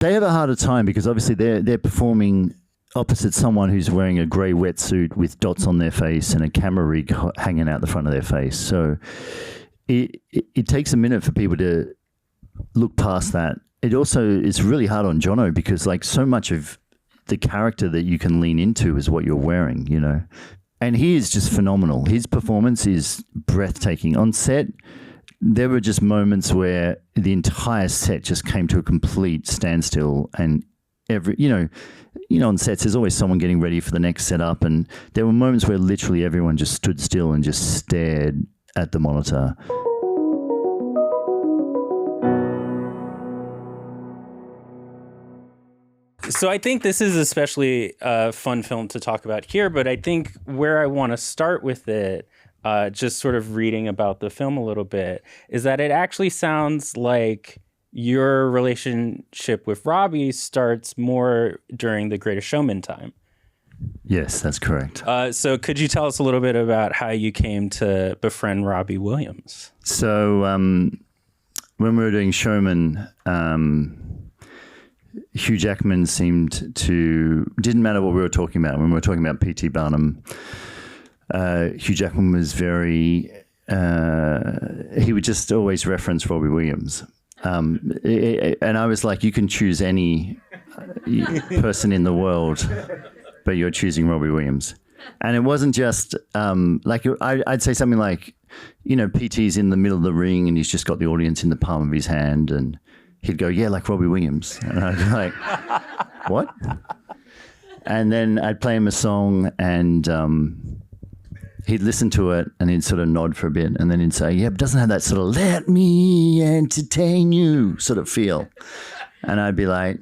They have a harder time because obviously they're performing opposite someone who's wearing a grey wetsuit with dots on their face and a camera rig hanging out the front of their face. So it takes a minute for people to look past that. It also is really hard on Jono because like so much of the character that you can lean into is what you're wearing, you know. And he is just phenomenal. His performance is breathtaking. On set, there were just moments where the entire set just came to a complete standstill, and on sets there's always someone getting ready for the next setup, and there were moments where literally everyone just stood still and just stared at the monitor. So I think this is especially a fun film to talk about here, but I think where I want to start with it, just sort of reading about the film a little bit, is that it actually sounds like your relationship with Robbie starts more during the Greatest Showman time. Yes, that's correct. So could you tell us a little bit about how you came to befriend Robbie Williams? So when we were doing Showman, Hugh Jackman didn't matter what we were talking about. When we were talking about P.T. Barnum, Hugh Jackman was he would just always reference Robbie Williams. And I was like, you can choose any person in the world, but you're choosing Robbie Williams. And it wasn't just I'd say something like, you know, PT's in the middle of the ring and he's just got the audience in the palm of his hand, and he'd go, yeah, like Robbie Williams. And I'd be like, what? And then I'd play him a song and he'd listen to it and he'd sort of nod for a bit, and then he'd say, yeah, but doesn't have that sort of let me entertain you sort of feel. And I'd be like,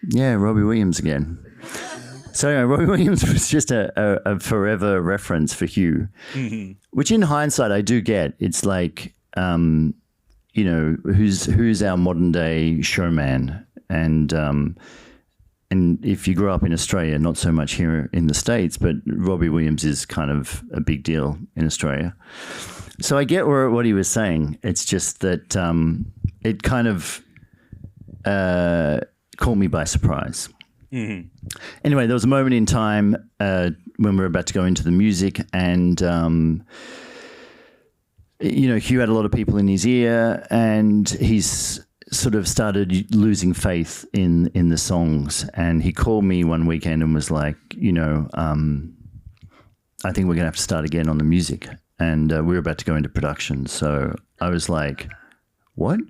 yeah, Robbie Williams again. So anyway, Robbie Williams was just a forever reference for Hugh, which in hindsight I do get. It's like, you know, who's our modern day showman, and if you grew up in Australia, not so much here in the States, but Robbie Williams is kind of a big deal in Australia. So I get what he was saying. It's just that it kind of caught me by surprise. Mm-hmm. Anyway, there was a moment in time when we were about to go into the music, and you know, Hugh had a lot of people in his ear, and he's sort of started losing faith in the songs. And he called me one weekend and was like, you know, I think we're going to have to start again on the music. And we were about to go into production. So I was like, what?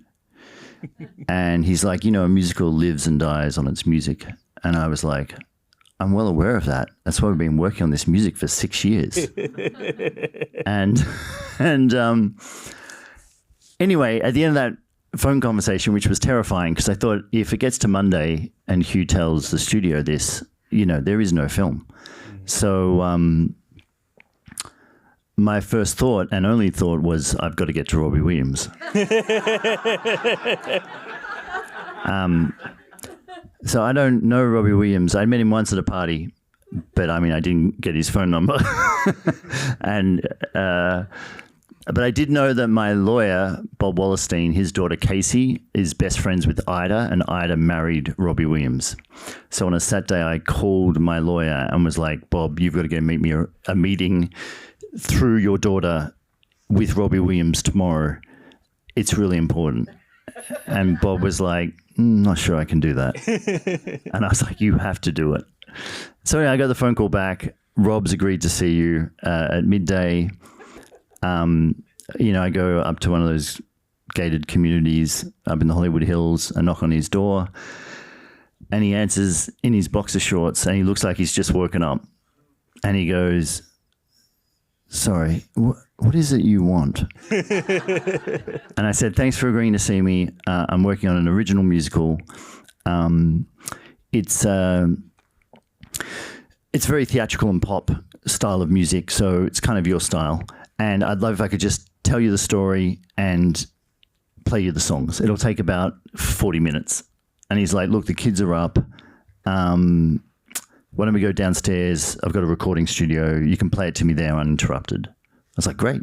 And he's like, you know, a musical lives and dies on its music. And I was like, I'm well aware of that. That's why we've been working on this music for 6 years. and anyway, at the end of that phone conversation, which was terrifying, because I thought if it gets to Monday and Hugh tells the studio this, you know, there is no film. So my first thought and only thought was, I've got to get to Robbie Williams. So I don't know Robbie Williams. I met him once at a party, but I mean, I didn't get his phone number. But I did know that my lawyer, Bob Wallerstein, his daughter Casey, is best friends with Ida, and Ida married Robbie Williams. So on a Saturday, I called my lawyer and was like, Bob, you've got to go meet me a meeting through your daughter with Robbie Williams tomorrow. It's really important. And Bob was like, not sure I can do that. And I was like, you have to do it. So anyway, I got the phone call back. Rob's agreed to see you at midday. You know, I go up to one of those gated communities up in the Hollywood Hills. I knock on his door, and he answers in his boxer shorts, and he looks like he's just woken up. And he goes, sorry, what is it you want? And I said, thanks for agreeing to see me. I'm working on an original musical. It's very theatrical and pop style of music, so it's kind of your style. And I'd love if I could just tell you the story and play you the songs. It'll take about 40 minutes. And he's like, look, the kids are up. Why don't we go downstairs? I've got a recording studio. You can play it to me there uninterrupted. I was like, great.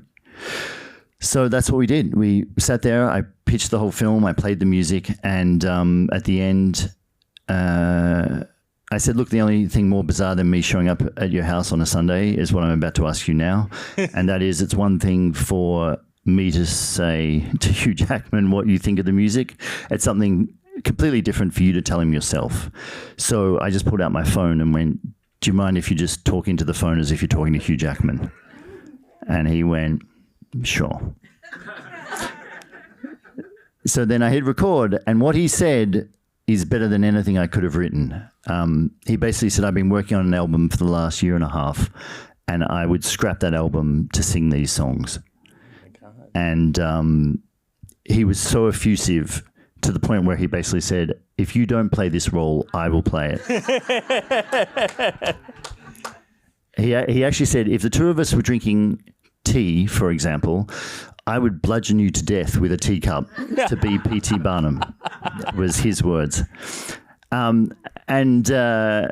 So that's what we did. We sat there, I pitched the whole film, I played the music, and at the end, I said, look, the only thing more bizarre than me showing up at your house on a Sunday is what I'm about to ask you now. And that is, it's one thing for me to say to Hugh Jackman what you think of the music. It's something completely different for you to tell him yourself. So I just pulled out my phone and went, do you mind if you just talk into the phone as if you're talking to Hugh Jackman? And he went, sure. So then I hit record, and what he said is better than anything I could have written. He basically said, I've been working on an album for the last year and a half, and I would scrap that album to sing these songs. And he was so effusive to the point where he basically said, if you don't play this role, I will play it. He actually said, if the two of us were drinking tea, for example, I would bludgeon you to death with a teacup to be P.T. Barnum, was his words. And I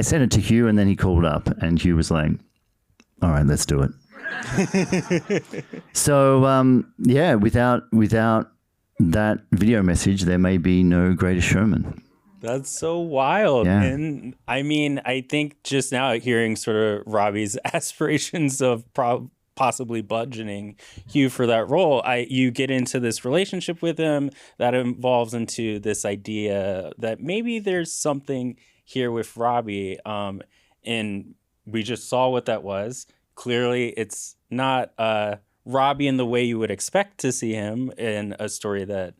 sent it to Hugh, and then he called up, and Hugh was like, all right, let's do it. So, yeah, without that video message, there may be no Greatest Showman. That's so wild. Yeah. And I mean, I think just now hearing sort of Robbie's aspirations of possibly bludgeoning Hugh for that role, you get into this relationship with him that evolves into this idea that maybe there's something here with Robbie. And we just saw what that was. Clearly, it's not Robbie in the way you would expect to see him in a story that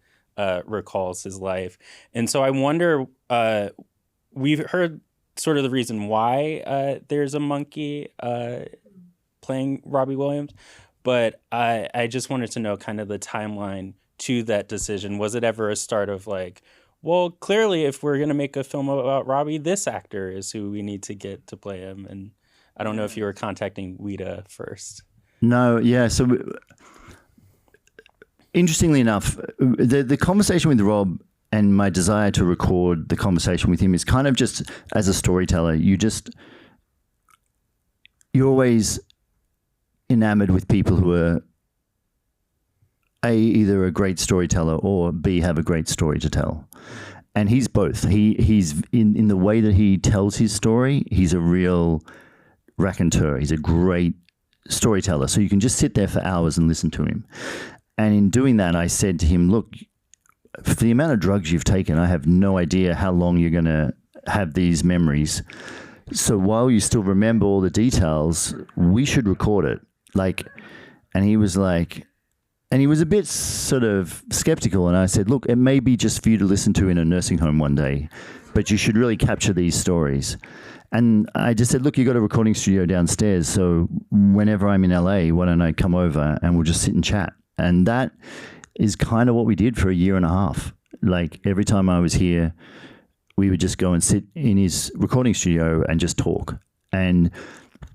recalls his life. And so I wonder, we've heard sort of the reason why there's a monkey playing Robbie Williams, but I just wanted to know kind of the timeline to that decision. Was it ever a start of like, well, clearly if we're going to make a film about Robbie, this actor is who we need to get to play him? And I don't know if you were contacting Weta first. No, yeah. So interestingly enough, the conversation with Rob and my desire to record the conversation with him is kind of just as a storyteller. You're always enamored with people who are either a great storyteller or B, have a great story to tell. And he's both. He's in the way that he tells his story, he's a real raconteur. He's a great storyteller. So you can just sit there for hours and listen to him. And in doing that, I said to him, look, for the amount of drugs you've taken, I have no idea how long you're going to have these memories. So while you still remember all the details, we should record it. And he was like, and he was a bit sort of skeptical. And I said, look, it may be just for you to listen to in a nursing home one day, but you should really capture these stories. And I just said, look, you got a recording studio downstairs. So whenever I'm in LA, why don't I come over and we'll just sit and chat? And that is kind of what we did for a year and a half. Like every time I was here, we would just go and sit in his recording studio and just talk. And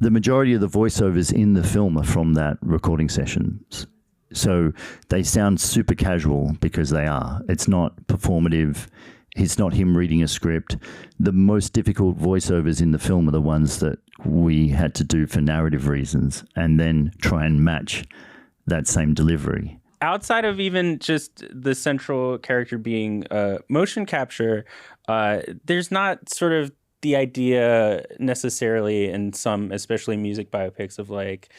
the majority of the voiceovers in the film are from that recording sessions. So they sound super casual because they are. It's not performative. It's not him reading a script. The most difficult voiceovers in the film are the ones that we had to do for narrative reasons and then try and match that same delivery. Outside of even just the central character being motion capture, there's not sort of the idea necessarily in some, especially music biopics, of like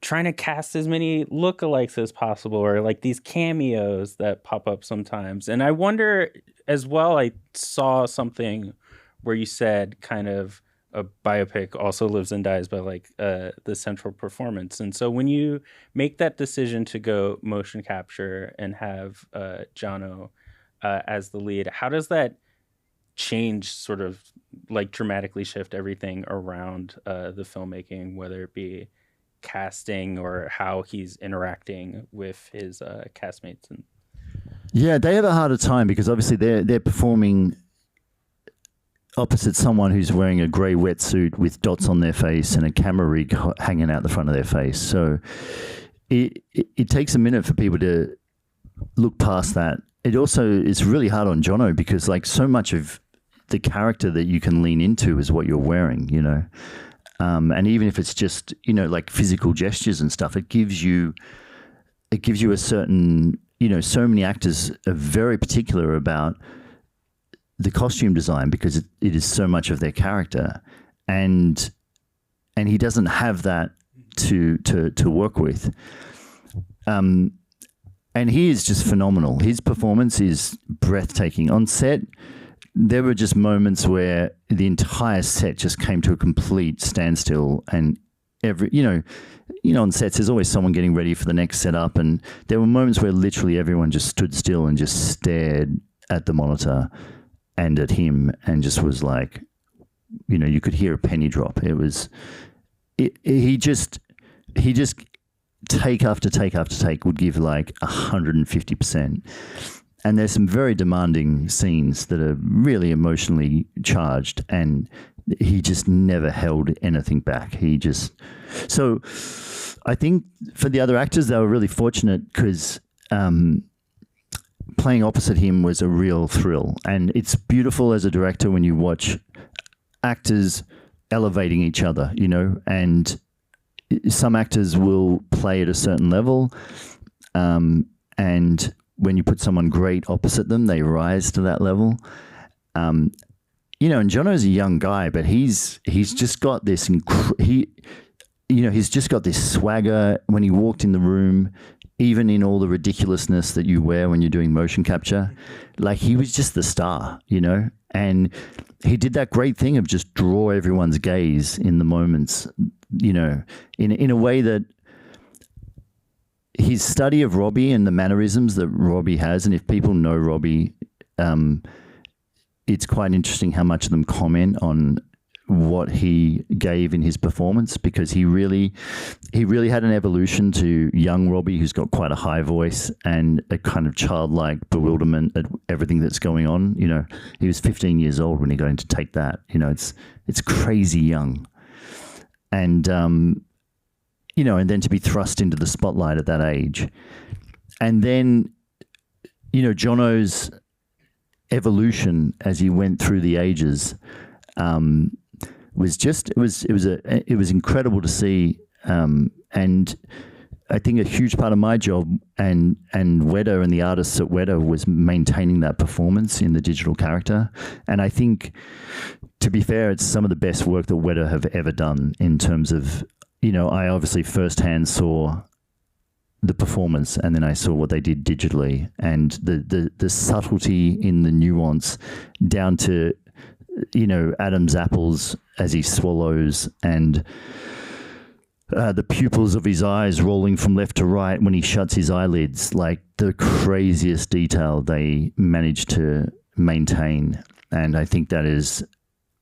trying to cast as many lookalikes as possible, or like these cameos that pop up sometimes. And I wonder as well, I saw something where you said kind of a biopic also lives and dies by like the central performance. And so when you make that decision to go motion capture and have Jono as the lead, how does that change, sort of like dramatically shift everything around the filmmaking, whether it be casting or how he's interacting with his castmates? And yeah, they have a harder time because obviously they're performing opposite someone who's wearing a grey wetsuit with dots on their face and a camera rig hanging out the front of their face. So it takes a minute for people to look past that. It also is really hard on Jono because like so much of the character that you can lean into is what you're wearing, you know. And even if it's just, like physical gestures and stuff, it gives you a certain, so many actors are very particular about the costume design because it is so much of their character. And he doesn't have that to work with. And he is just phenomenal. His performance is breathtaking. On set, there were just moments where the entire set just came to a complete standstill, and on sets there's always someone getting ready for the next setup, and there were moments where literally everyone just stood still and just stared at the monitor and at him and just was like, you could hear a penny drop. He just take after take after take would give like 150%. And there's some very demanding scenes that are really emotionally charged, and he just never held anything back. So I think for the other actors, they were really fortunate because playing opposite him was a real thrill. And it's beautiful as a director when you watch actors elevating each other, and some actors will play at a certain level, and when you put someone great opposite them, they rise to that level. And Jono's a young guy, but he's just got this he's just got this swagger when he walked in the room, even in all the ridiculousness that you wear when you're doing motion capture. Like, he was just the star, and he did that great thing of just draw everyone's gaze in the moments, in a way that his study of Robbie and the mannerisms that Robbie has, and if people know Robbie, it's quite interesting how much of them comment on what he gave in his performance, because he really had an evolution to young Robbie, who's got quite a high voice and a kind of childlike bewilderment at everything that's going on. He was 15 years old when he got into Take That. It's crazy young. And, and then to be thrust into the spotlight at that age. And then, Jono's evolution as he went through the ages it was incredible to see. And I think a huge part of my job and Weta and the artists at Weta was maintaining that performance in the digital character. And I think, to be fair, it's some of the best work that Weta have ever done in terms of, I obviously firsthand saw the performance, and then I saw what they did digitally, and the subtlety in the nuance down to, Adam's apples as he swallows, and the pupils of his eyes rolling from left to right when he shuts his eyelids, like the craziest detail they managed to maintain. And I think that is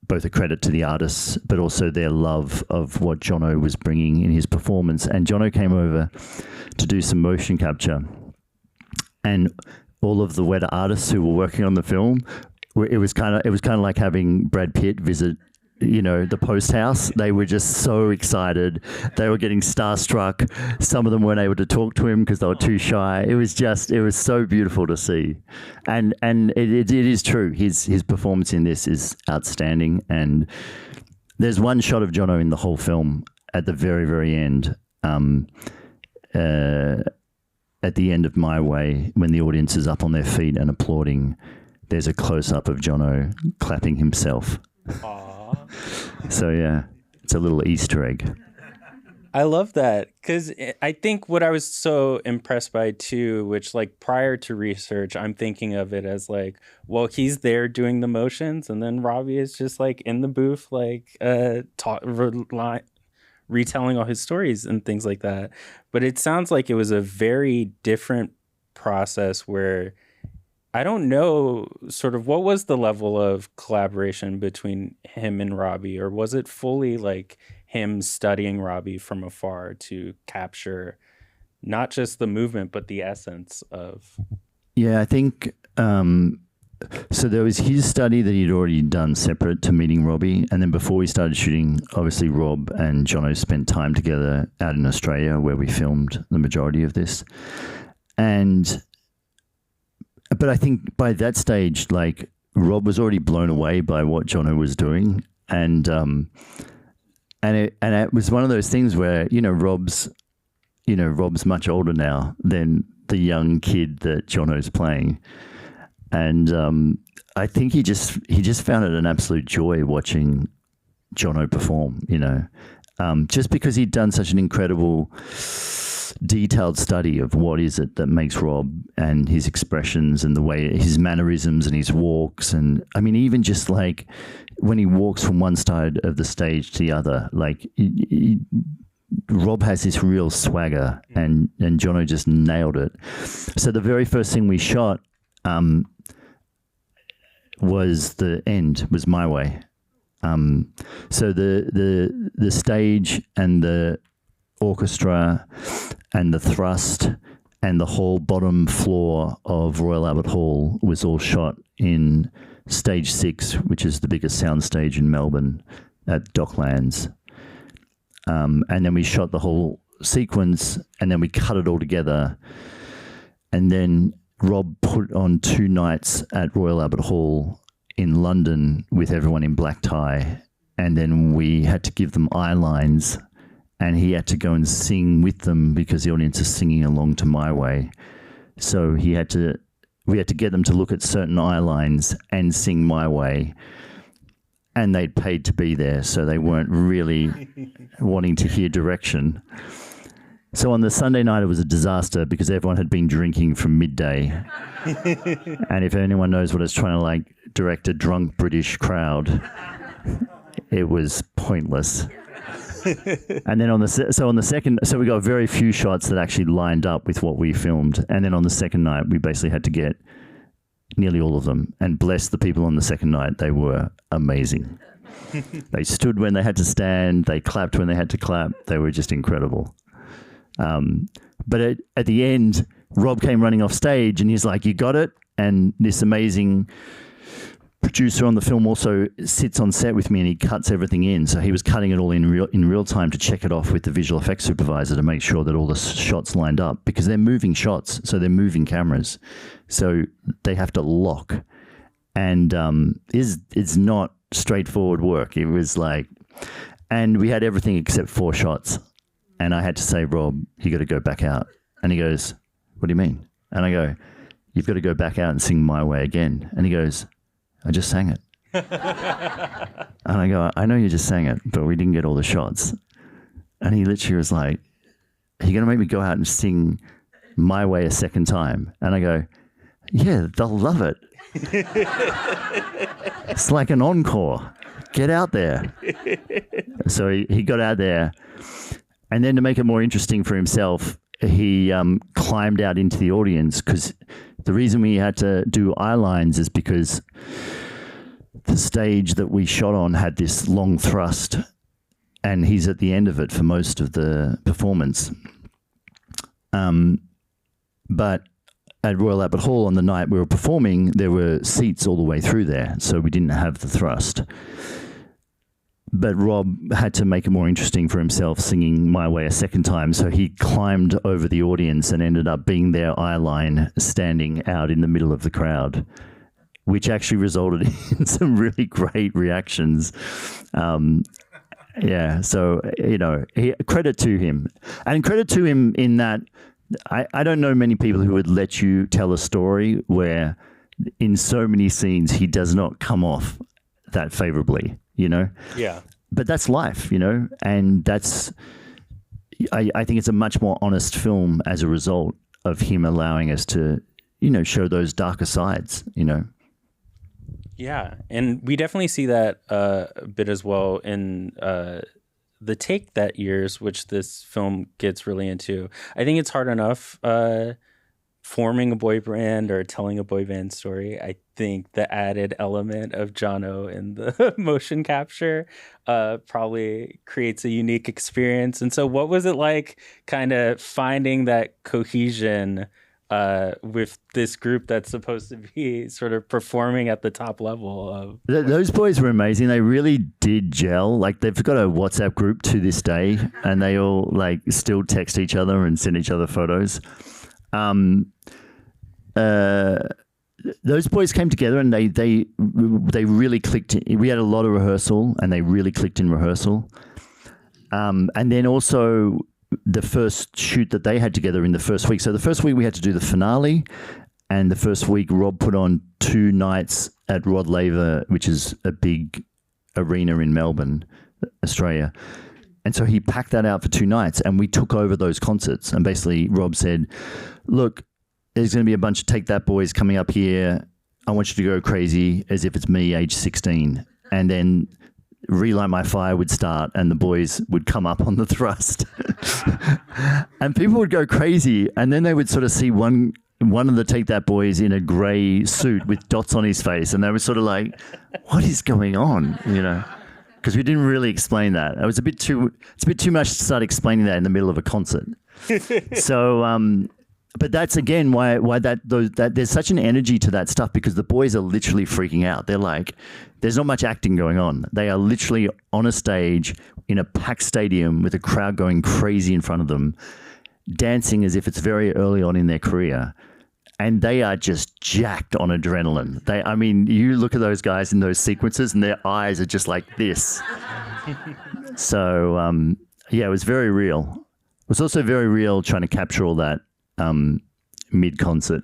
both a credit to the artists, but also their love of what Jono was bringing in his performance. And Jono came over to do some motion capture, and all of the Weta artists who were working on the film, it was kind of like having Brad Pitt visit, the post house. They were just so excited. They were getting starstruck. Some of them weren't able to talk to him because they were too shy. It was so beautiful to see. And it is true. His performance in this is outstanding. And there's one shot of Jono in the whole film at the very, very end, at the end of My Way, when the audience is up on their feet and applauding. There's a close-up of Jono clapping himself. Aww. So, yeah, it's a little Easter egg. I love that, because I think what I was so impressed by, too, which, like, prior to research, I'm thinking of it as, like, well, he's there doing the motions, and then Robbie is just, like, in the booth, like, retelling all his stories and things like that. But it sounds like it was a very different process where I don't know sort of what was the level of collaboration between him and Robbie, or was it fully like him studying Robbie from afar to capture not just the movement, but the essence of... Yeah, I think... so there was his study that he'd already done separate to meeting Robbie. And then before we started shooting, obviously Rob and Jono spent time together out in Australia where we filmed the majority of this. But I think by that stage, like, Rob was already blown away by what Jono was doing. And it was one of those things where, Rob's much older now than the young kid that Jono's playing. And I think he just found it an absolute joy watching Jono perform, just because he'd done such an incredible detailed study of what is it that makes Rob and his expressions and the way his mannerisms and his walks. And I mean, even just like when he walks from one side of the stage to the other, like Rob has this real swagger, and Jono just nailed it. So the very first thing we shot was the end, was My Way. So the stage and the orchestra and the thrust and the whole bottom floor of Royal Albert Hall was all shot in Stage 6, which is the biggest sound stage in Melbourne at Docklands. And then we shot the whole sequence, and then we cut it all together. And then Rob put on 2 nights at Royal Albert Hall in London with everyone in black tie. And then we had to give them eye lines, and he had to go and sing with them because the audience is singing along to My Way. So we had to get them to look at certain eye lines and sing My Way. And they'd paid to be there, so they weren't really wanting to hear direction. So on the Sunday night, it was a disaster because everyone had been drinking from midday. And if anyone knows what it's trying to like direct a drunk British crowd, it was pointless. And then so we got very few shots that actually lined up with what we filmed. And then on the second night, we basically had to get nearly all of them, and bless the people on the second night. They were amazing. They stood when they had to stand. They clapped when they had to clap. They were just incredible. But at the end, Rob came running off stage and he's like, "You got it?" And this amazing producer on the film also sits on set with me, and he cuts everything in. So he was cutting it all in real time to check it off with the visual effects supervisor to make sure that all the shots lined up, because they're moving shots, so they're moving cameras, so they have to lock. And it's not straightforward work. It was like, and we had everything except 4 shots, and I had to say, "Rob, you got to go back out." And he goes, "What do you mean?" And I go, "You've got to go back out and sing My Way again." And he goes, "I just sang it." And I go, "I know you just sang it, but we didn't get all the shots." And he literally was like, "Are you going to make me go out and sing My Way a second time?" And I go, "Yeah, they'll love it." It's like an encore. Get out there. So he got out there. And then to make it more interesting for himself, he climbed out into the audience, because the reason we had to do eye lines is because the stage that we shot on had this long thrust, and he's at the end of it for most of the performance. But at Royal Albert Hall on the night we were performing, there were seats all the way through there, so we didn't have the thrust. But Rob had to make it more interesting for himself, singing My Way a second time. So he climbed over the audience and ended up being their eye line, standing out in the middle of the crowd, which actually resulted in some really great reactions. Yeah, so, credit to him. And credit to him in that I don't know many people who would let you tell a story where in so many scenes he does not come off that favorably. Yeah. But that's life, and I think it's a much more honest film as a result of him allowing us to, show those darker sides, Yeah, and we definitely see that a bit as well in the Take That years, which this film gets really into. I think it's hard enough forming a boy band or telling a boy band story. I think the added element of Jono in the motion capture probably creates a unique experience. And so what was it like kind of finding that cohesion with this group that's supposed to be sort of performing at the top level of... Those boys were amazing. They really did gel. Like, they've got a WhatsApp group to this day, and they all like still text each other and send each other photos. Those boys came together and they really clicked. We had a lot of rehearsal, and they really clicked in rehearsal. And then also the first shoot that they had together in the first week. So the first week we had to do the finale, and the first week Rob put on 2 nights at Rod Laver, which is a big arena in Melbourne, Australia. And so he packed that out for 2 nights, and we took over those concerts. And basically Rob said, look, there's going to be a bunch of Take That boys coming up here. I want you to go crazy as if it's me, age 16. And then Relight My Fire would start, and the boys would come up on the thrust. And people would go crazy. And then they would sort of see one of the Take That boys in a grey suit with dots on his face. And they were sort of like, what is going on? You know, because we didn't really explain that. It's a bit too much to start explaining that in the middle of a concert. So, but that's again why that there's such an energy to that stuff, because the boys are literally freaking out. They're like, there's not much acting going on. They are literally on a stage in a packed stadium with a crowd going crazy in front of them, dancing as if it's very early on in their career. And they are just jacked on adrenaline. I mean, you look at those guys in those sequences and their eyes are just like this. So, yeah, it was very real. It was also very real trying to capture all that mid-concert.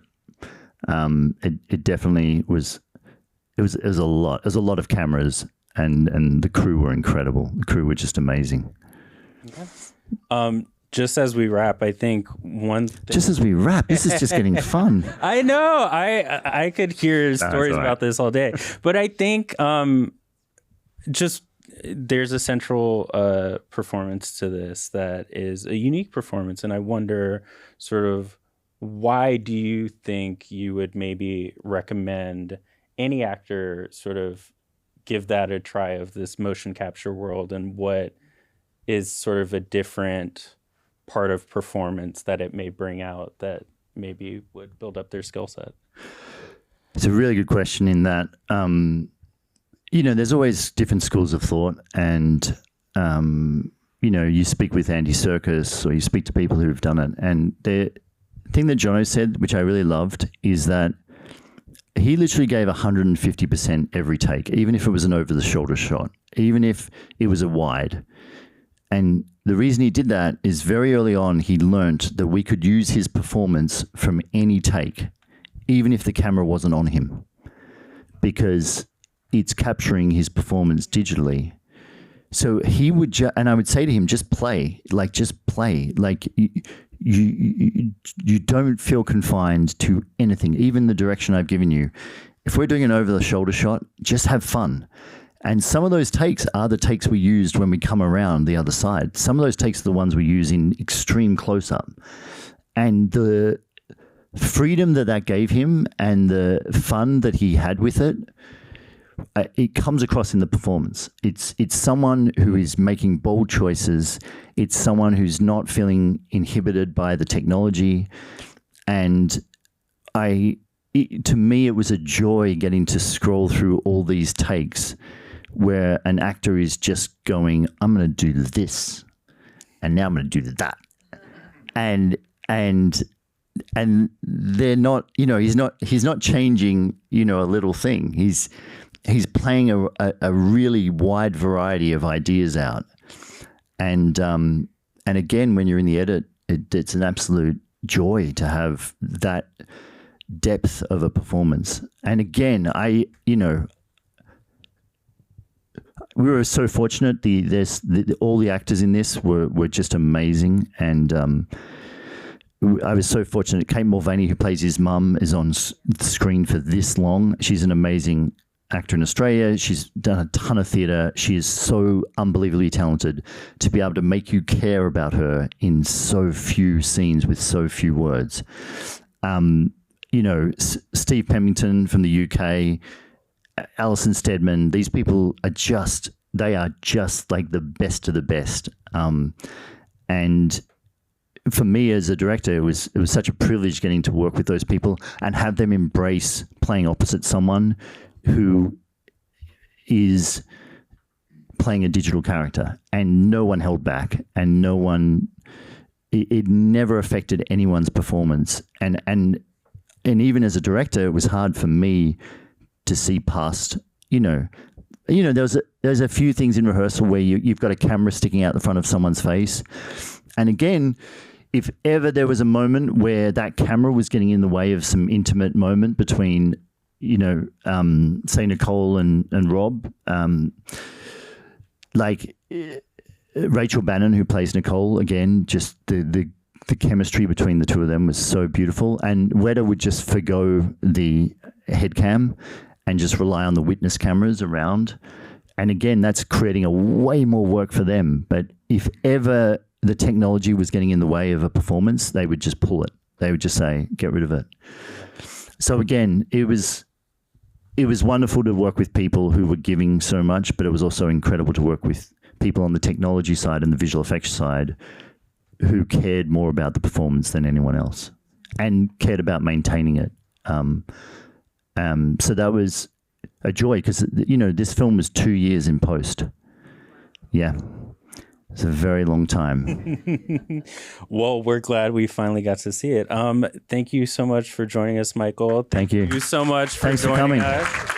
It definitely was. It was a lot. There's a lot of cameras, and the crew were incredible. The crew were just amazing. Okay. Just as we wrap, I think Just as we wrap, this is just getting fun. I know. I could hear stories about this all day, but I think just there's a central performance to this that is a unique performance, and I wonder sort of why do you think you would maybe recommend any actor sort of give that a try of this motion capture world, and what is sort of a different part of performance that it may bring out that maybe would build up their skill set? It's a really good question in that, you know, there's always different schools of thought, and, you know, you speak with Andy Serkis or you speak to people who've done it, and the thing that Jono said, which I really loved, is that he literally gave 150% every take, even if it was an over-the-shoulder shot, even if it was a wide. And the reason he did that is very early on, he learnt that we could use his performance from any take, even if the camera wasn't on him, because it's capturing his performance digitally. So he would, and I would say to him, just play. Like you don't feel confined to anything, even the direction I've given you. If we're doing an over-the-shoulder shot, just have fun. And some of those takes are the takes we used when we come around the other side. Some of those takes are the ones we use in extreme close-up. And the freedom that gave him and the fun that he had with it, it comes across in the performance. It's someone who is making bold choices. It's someone who's not feeling inhibited by the technology. And to me, it was a joy getting to scroll through all these takes where an actor is just going, I'm going to do this, and now I'm going to do that. And they're not, you know, he's not changing, you know, a little thing. He's playing a really wide variety of ideas out. And again, when you're in the edit, it's an absolute joy to have that depth of a performance. And again, we were so fortunate. All the actors in this were just amazing. And I was so fortunate. Kate Mulvaney, who plays his mum, is on the screen for this long. She's an amazing actor in Australia. She's done a ton of theatre. She is so unbelievably talented to be able to make you care about her in so few scenes with so few words. You know, Steve Pemberton from the UK, Alison Steadman, these people are just like the best of the best. And for me as a director, it was such a privilege getting to work with those people and have them embrace playing opposite someone who is playing a digital character, and no one held back, and it never affected anyone's performance. And even as a director, it was hard for me to see past, you know, you know, there's a few things in rehearsal where you've got a camera sticking out the front of someone's face. And again, if ever there was a moment where that camera was getting in the way of some intimate moment between, you know, say Nicole and Rob, like Rachel Bannon, who plays Nicole, again, just the chemistry between the two of them was so beautiful. And Weta would just forgo the head cam and just rely on the witness cameras around. And again, that's creating a way more work for them. But if ever the technology was getting in the way of a performance, they would just pull it. They would just say, get rid of it. So again, it was wonderful to work with people who were giving so much, but it was also incredible to work with people on the technology side and the visual effects side who cared more about the performance than anyone else and cared about maintaining it. So that was a joy because, you know, this film was 2 years in post. Yeah. It's a very long time. Well, we're glad we finally got to see it. Thank you so much for joining us, Michael. Thank you. Thank you so much for Thanks joining for coming. us.